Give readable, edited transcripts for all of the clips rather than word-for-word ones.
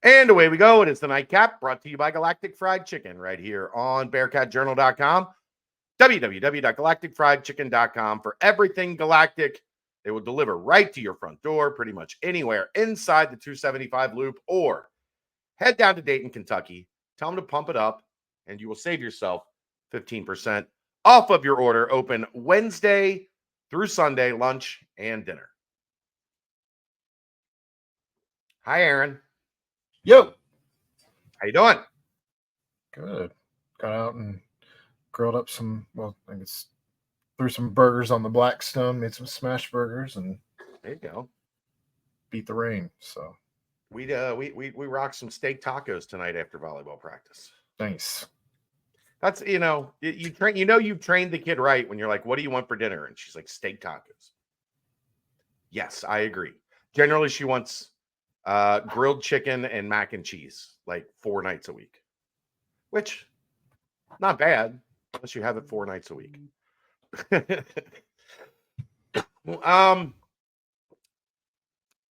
And away we go. It is the Nightcap, brought to you by Galactic Fried Chicken, right here on BearcatJournal.com, www.galacticfriedchicken.com for everything Galactic. They will deliver right to your front door, pretty much anywhere inside the 275 loop, or head down to Dayton, Kentucky. Tell them to pump it up, and you will save yourself 15% off of your order. Open Wednesday through Sunday, lunch and dinner. Hi, Aaron. Yo. How you doing? Good. Got out and grilled up some, I guess threw some burgers on the Blackstone, made some smash burgers, and there you go. Beat the rain. So we rocked some steak tacos tonight after volleyball practice. Nice. That's you train. You've trained the kid right when you're like, "What do you want for dinner?" And she's like, "Steak tacos." Yes, I agree. Generally, she wants grilled chicken and mac and cheese like 4 nights a week, which not bad unless you have it 4 nights a week.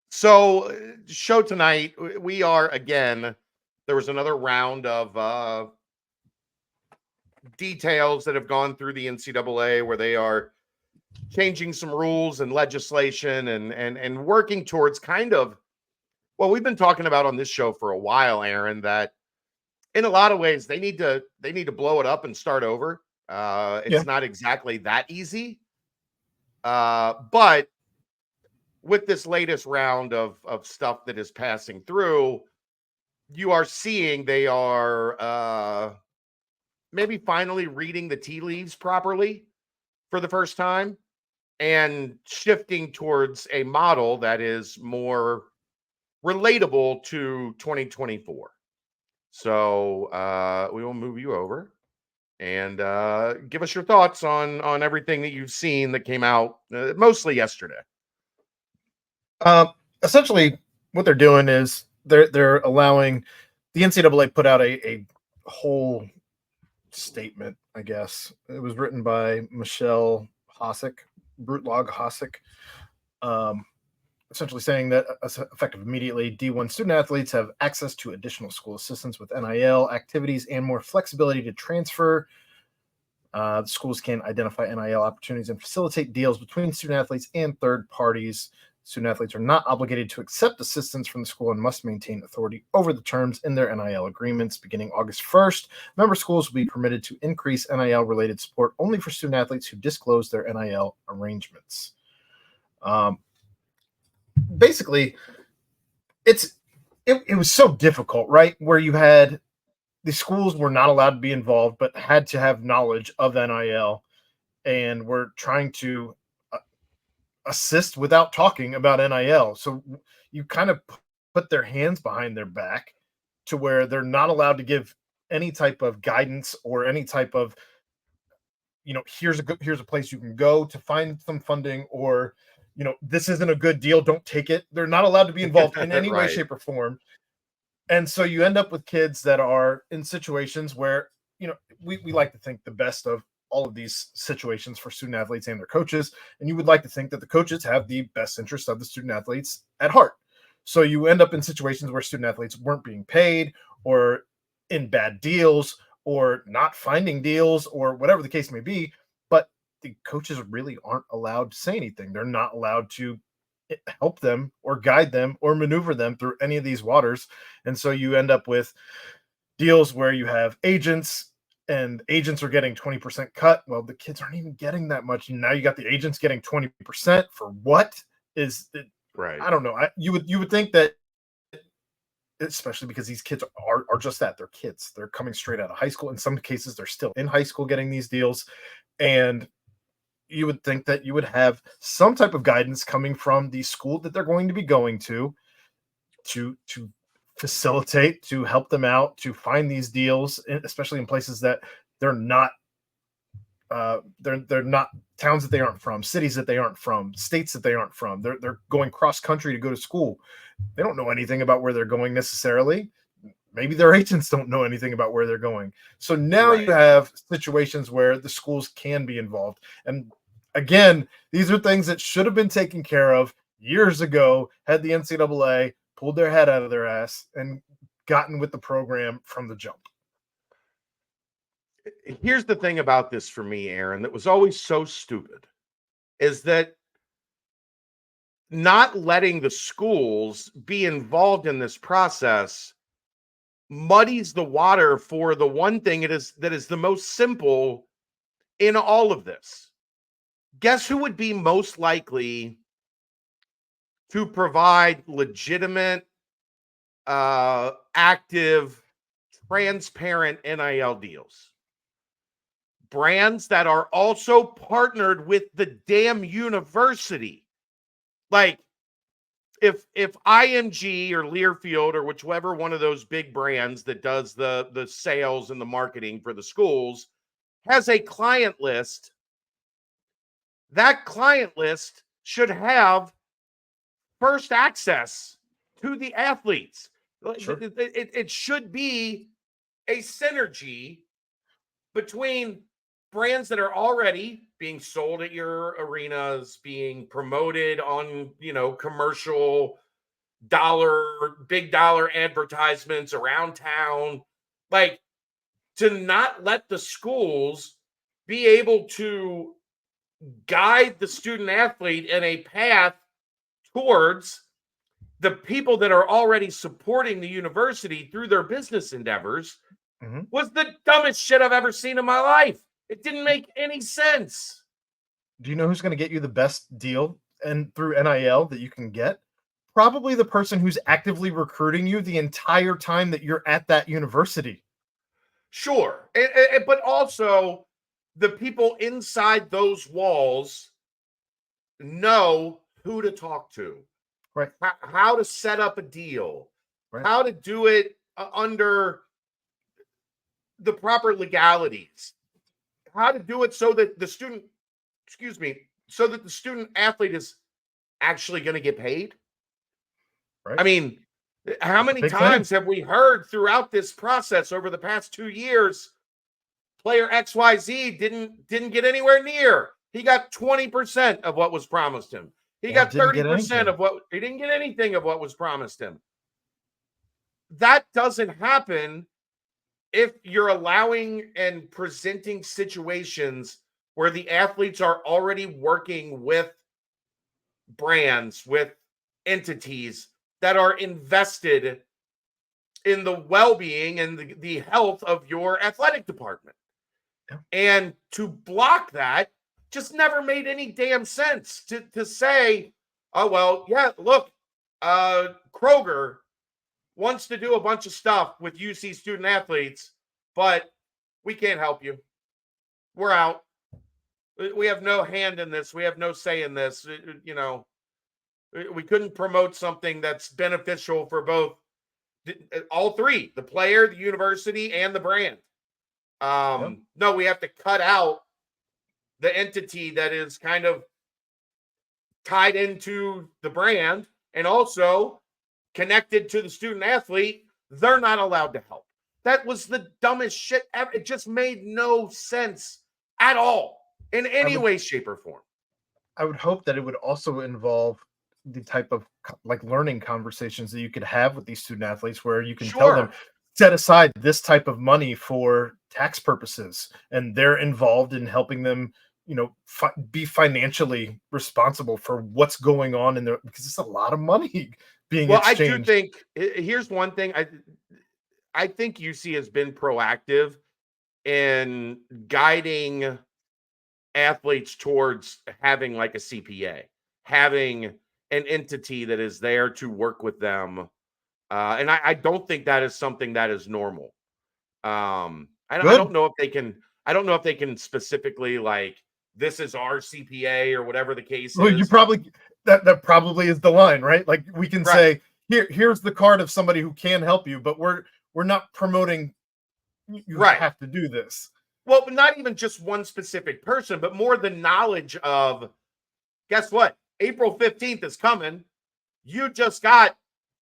So show tonight, we are again, there was another round of details that have gone through the NCAA where they are changing some rules and legislation and working towards kind of what we've been talking about on this show for a while, Aaron, that in a lot of ways they need to blow it up and start over. It's not exactly that easy. But with this latest round of stuff that is passing through, you are seeing they are maybe finally reading the tea leaves properly for the first time and shifting towards a model that is more relatable to 2024. So we will move you over and give us your thoughts on everything that you've seen that came out mostly yesterday. Essentially, what they're doing is they're allowing the NCAA put out a whole statement. I guess it was written by Michelle Hosick, Brutlog Hosick, essentially saying that effective immediately, D1 student athletes have access to additional school assistance with NIL activities and more flexibility to transfer. Schools can identify NIL opportunities and facilitate deals between student athletes and third parties. Student athletes are not obligated to accept assistance from the school and must maintain authority over the terms in their NIL agreements. Beginning August 1st, member schools will be permitted to increase NIL-related support only for student athletes who disclose their NIL arrangements. Basically, it was so difficult, right? Where you had the schools were not allowed to be involved, but had to have knowledge of NIL, and were trying to assist without talking about NIL. So you kind of put their hands behind their back to where they're not allowed to give any type of guidance or any type of, here's a place you can go to find some funding, or, this isn't a good deal, don't take it. They're not allowed to be involved in any way, shape, or form. And so you end up with kids that are in situations where, we like to think the best of all of these situations for student athletes and their coaches. And you would like to think that the coaches have the best interest of the student athletes at heart. So you end up in situations where student athletes weren't being paid, or in bad deals, or not finding deals, or whatever the case may be. But the coaches really aren't allowed to say anything. They're not allowed to help them or guide them or maneuver them through any of these waters. And so you end up with deals where you have agents, and agents are getting 20% cut. Well, the kids aren't even getting that much. Now you got the agents getting 20% for what is it? Right. I don't know. You would think that, especially because these kids are just that. They're kids. They're coming straight out of high school. In some cases, they're still in high school getting these deals. And you would think that you would have some type of guidance coming from the school that they're going to be going to facilitate, to help them out, to find these deals, especially in places that they're not towns that they aren't from, cities that they aren't from, states that they aren't from. They're going cross country to go to school. They don't know anything about where they're going necessarily. Maybe their agents don't know anything about where they're going. So now you have situations where the schools can be involved. And again, these are things that should have been taken care of years ago had the NCAA pulled their head out of their ass and gotten with the program from the jump. Here's the thing about this for me, Aaron, that was always so stupid, is that not letting the schools be involved in this process muddies the water for the one thing that is the most simple in all of this. Guess who would be most likely to provide legitimate, active, transparent NIL deals? Brands that are also partnered with the damn university. Like, if IMG or Learfield or whichever one of those big brands that does the sales and the marketing for the schools has a client list, that client list should have first access to the athletes. Sure. It should be a synergy between brands that are already being sold at your arenas, being promoted on, commercial big dollar advertisements around town. Like, to not let the schools be able to guide the student athlete in a path towards the people that are already supporting the university through their business endeavors was the dumbest shit I've ever seen in my life. It didn't make any sense. Do you know who's going to get you the best deal and through NIL that you can get? Probably the person who's actively recruiting you the entire time that you're at that university. Sure. But also the people inside those walls know who to talk to, right? How to set up a deal, right? How to do it under the proper legalities, how to do it so that the student athlete is actually going to get paid. Right. I mean, how many times have we heard throughout this process over the past 2 years, player XYZ didn't get anywhere near. He got 20% of what was promised him. He got 30% of what he didn't get anything of what was promised him. That doesn't happen if you're allowing and presenting situations where the athletes are already working with brands, with entities that are invested in the well-being and the health of your athletic department. Yeah. And to block that just never made any damn sense. To say, oh, well, yeah, look, Kroger wants to do a bunch of stuff with UC student athletes, but we can't help you. We're out. We have no hand in this. We have no say in this. We couldn't promote something that's beneficial for both, all three, the player, the university, and the brand. No, we have to cut out the entity that is kind of tied into the brand and also connected to the student athlete. They're not allowed to help. That was the dumbest shit ever. It just made no sense at all in any way, shape, or form. I would hope that it would also involve the type of learning conversations that you could have with these student athletes where you can tell them, set aside this type of money for tax purposes, and they're involved in helping them, be financially responsible for what's going on in there, because it's a lot of money being exchanged. I do think here's one thing. I think UC has been proactive in guiding athletes towards having like a CPA, having an entity that is there to work with them. And I don't think that is something that is normal. I don't know if they can specifically, like, this is our CPA or whatever the case is. You probably, that probably is the line, right? Like, we can say, here's the card of somebody who can help you, but we're not promoting you have to do this. Well, not even just one specific person, but more the knowledge of, guess what? April 15th is coming. You just got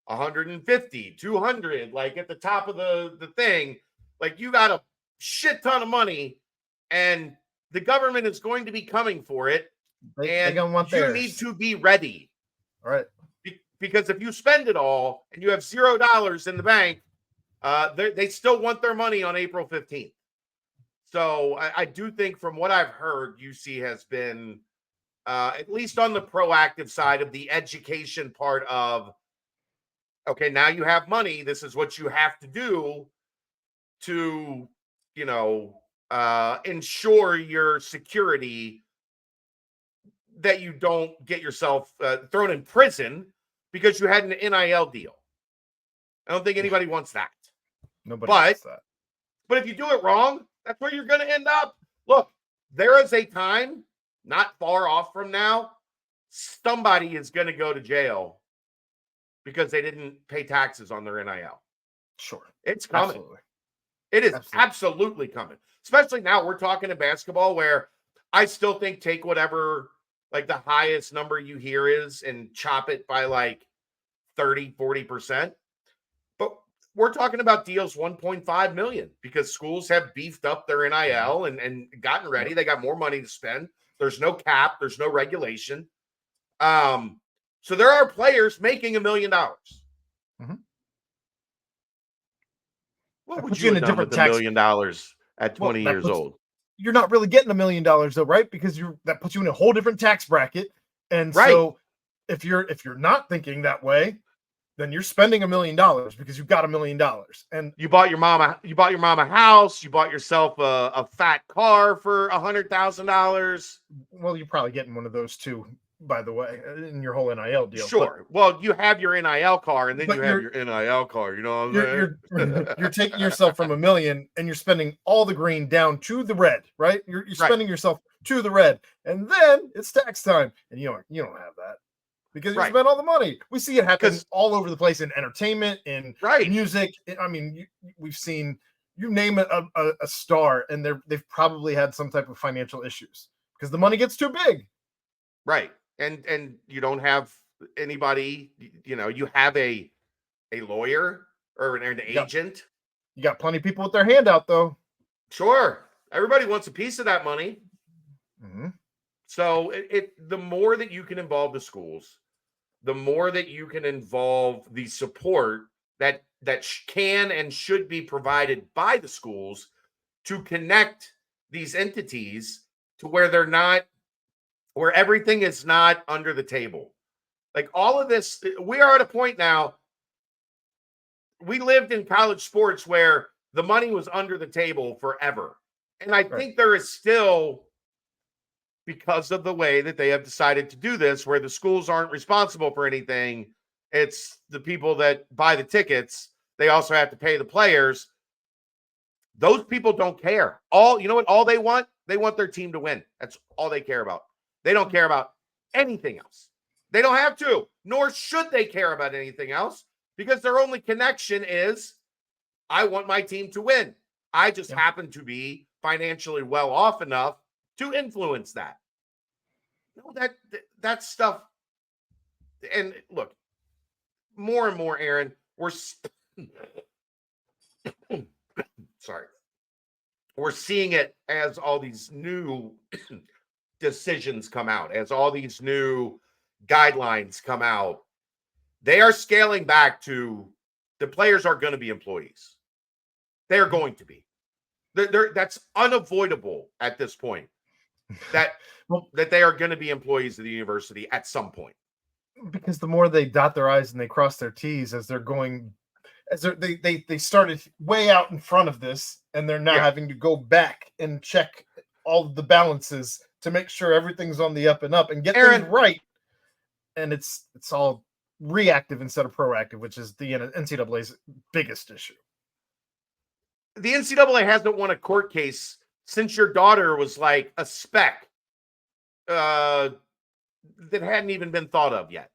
150, 200, like at the top of the thing. Like, you got a shit ton of money and the government is going to be coming for it. And you need to be ready. All right. Because if you spend it all and you have $0 in the bank, They still want their money on April 15th. So I do think from what I've heard, UC has been, at least on the proactive side of the education part of, okay, now you have money. This is what you have to do to, ensure your security, that you don't get yourself thrown in prison because you had an NIL deal. I don't think anybody wants that. Nobody wants that. But if you do it wrong, that's where you're going to end up. Look, there is a time not far off from now, somebody is going to go to jail because they didn't pay taxes on their NIL. Sure. It's coming. Absolutely. It is absolutely coming. Especially now we're talking to basketball where I still think take whatever like the highest number you hear is and chop it by like 30, 40%. But we're talking about deals 1.5 million because schools have beefed up their NIL and gotten ready. They got more money to spend. There's no cap. There's no regulation. So there are players making $1 million. Mm-hmm. What would you have done with $1 million at 20 years old? You're not really getting $1 million though, right? Because that puts you in a whole different tax bracket. And so if you're not thinking that way, then you're spending $1 million because you've got $1 million. And you bought your mom a house, you bought yourself a fat car for $100,000. Well, you're probably getting one of those too, by the way, in your whole NIL deal. Sure. Well, you have your NIL car, and then you have your NIL car. You know what I'm saying? You're taking yourself from $1 million, and you're spending all the green down to the red, right? You're spending yourself to the red, and then it's tax time, and you don't have that because you spent all the money. We see it happen all over the place in entertainment, in music. I mean, we've seen you name it a star, and they've probably had some type of financial issues because the money gets too big. Right. And you don't have anybody, you have a lawyer or an agent. You got plenty of people with their hand out, though. Sure. Everybody wants a piece of that money. Mm-hmm. So the more that you can involve the schools, the more that you can involve the support that can and should be provided by the schools to connect these entities to where everything is not under the table. Like all of this, we are at a point now. We lived in college sports where the money was under the table forever. And I think there is still, because of the way that they have decided to do this, where the schools aren't responsible for anything. It's the people that buy the tickets. They also have to pay the players. Those people don't care. All they want? They want their team to win. That's all they care about. They don't care about anything else. They don't have to, nor should they care about anything else because their only connection is, I want my team to win. I just happen to be financially well off enough to influence that. That stuff. And look, more and more, Aaron, we're seeing it as all these new decisions come out, as all these new guidelines come out. They are scaling back to the players are going to be employees. They are going to be. That's unavoidable at this point. That they are going to be employees of the university at some point. Because the more they dot their I's and they cross their T's as they're going, they started way out in front of this, and they're now having to go back and check all of the balances to make sure everything's on the up and up and get things right. And it's all reactive instead of proactive, which is the NCAA's biggest issue. The NCAA hasn't won a court case since your daughter was like a speck that hadn't even been thought of yet.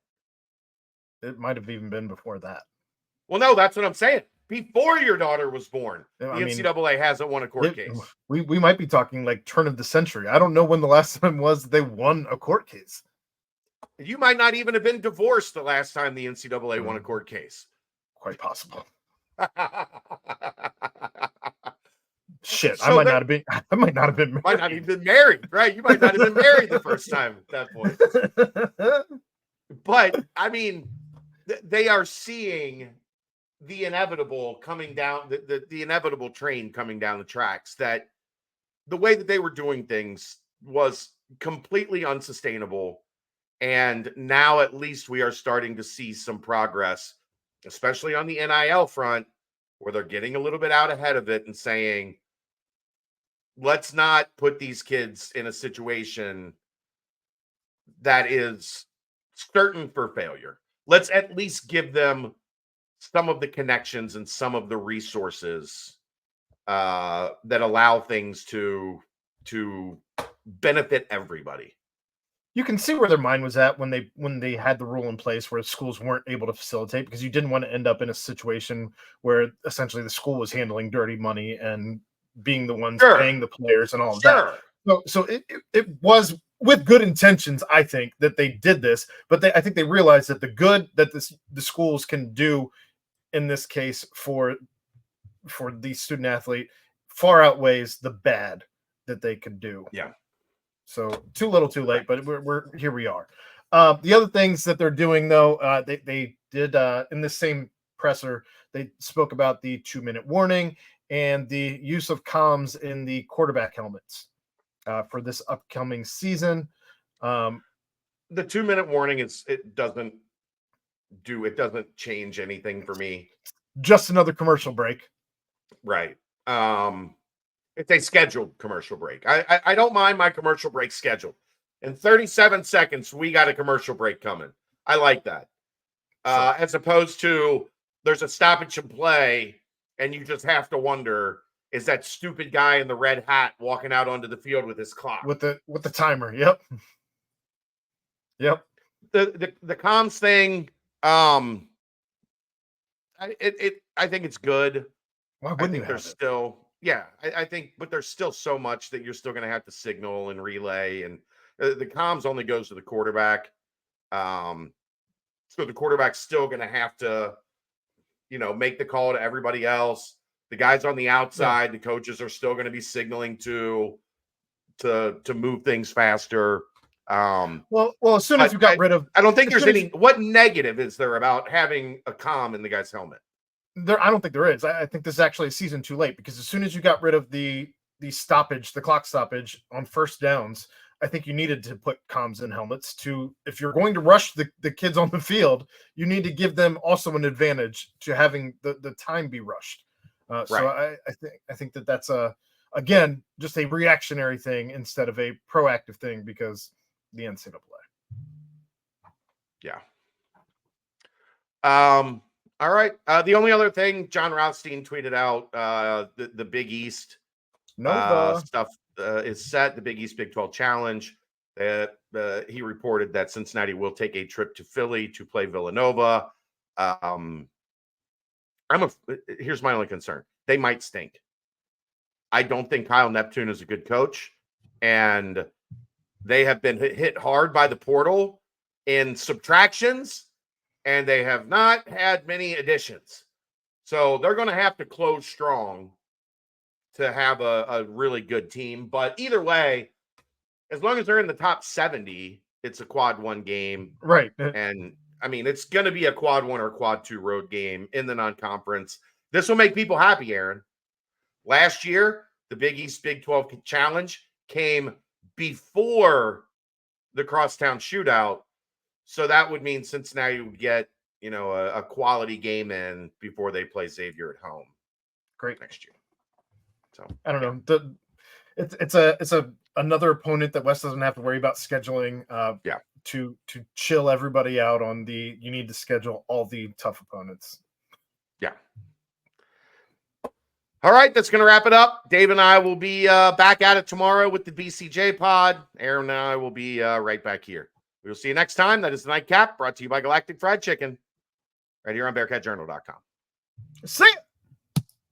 It might have even been before that. Well, no, that's what I'm saying. Before your daughter was born, NCAA hasn't won a court case. We might be talking like turn of the century. I don't know when the last time was they won a court case. You might not even have been divorced the last time the NCAA won a court case. Quite possible. Shit, I might not have been married. Might not even been married, right? You might not have been married the first time at that point. But I mean, they are seeing the inevitable coming down, the inevitable train coming down the tracks, that the way that they were doing things was completely unsustainable. And now at least we are starting to see some progress, especially on the NIL front, where they're getting a little bit out ahead of it and saying, let's not put these kids in a situation that is certain for failure. Let's at least give them some of the connections and some of the resources that allow things to benefit everybody. You can see where their mind was at when they had the rule in place where schools weren't able to facilitate, because you didn't want to end up in a situation where essentially the school was handling dirty money and being the ones paying the players and all of that. So it was with good intentions, I think, that they did this, but I think they realized that the good that the schools can do in this case for the student athlete far outweighs the bad that they could do. Yeah. So too little, too late, but we're here. We are. The other things that they're doing, though, they did in this same presser, they spoke about the 2-minute warning and the use of comms in the quarterback helmets for this upcoming season. The 2-minute warning it doesn't change anything for me. Just another commercial break. Right. It's a scheduled commercial break. I don't mind my commercial break scheduled. In 37 seconds, we got a commercial break coming. I like that. As opposed to there's a stoppage and play, and you just have to wonder, is that stupid guy in the red hat walking out onto the field with his clock? With the timer. Yep. Yep. The comms thing, I think it's good. Why wouldn't you have there's it? still I think, but there's still so much that you're still going to have to signal and relay, and the comms only goes to the quarterback. So the quarterback's still going to have to, make the call to everybody else. The guys on the outside, the coaches are still going to be signaling to move things faster. Well, as soon as you got rid of, I don't think there's any. What negative is there about having a comm in the guy's helmet? I don't think there is. I think this is actually a season too late, because as soon as you got rid of the stoppage, the clock stoppage on first downs, I think you needed to put comms in helmets if you're going to rush the kids on the field, you need to give them also an advantage to having the time be rushed. Right. So I think that's again, just a reactionary thing instead of a proactive thing, because the NCAA. Yeah. All right. The only other thing, John Rothstein tweeted out the Big East stuff is set. The Big East Big 12 Challenge. He reported that Cincinnati will take a trip to Philly to play Villanova. Here's my only concern: they might stink. I don't think Kyle Neptune is a good coach, and they have been hit hard by the portal in subtractions, and they have not had many additions. So they're going to have to close strong to have a really good team. But either way, as long as they're in the top 70, it's a quad 1 game. Right. And I mean, it's going to be a quad 1 or quad 2 road game in the non-conference. This will make people happy, Aaron. Last year, the Big East Big 12 Challenge came before the Crosstown Shootout. So that would mean Cincinnati would get, a quality game in before they play Xavier at home. Great. Next year. So I don't know. It's another opponent that West doesn't have to worry about scheduling. To chill everybody out on you need to schedule all the tough opponents. Yeah. All right, that's going to wrap it up. Dave and I will be back at it tomorrow with the BCJ pod. Aaron and I will be right back here. We will see you next time. That is the Nightcap, brought to you by Galactic Fried Chicken, right here on BearcatJournal.com. See ya.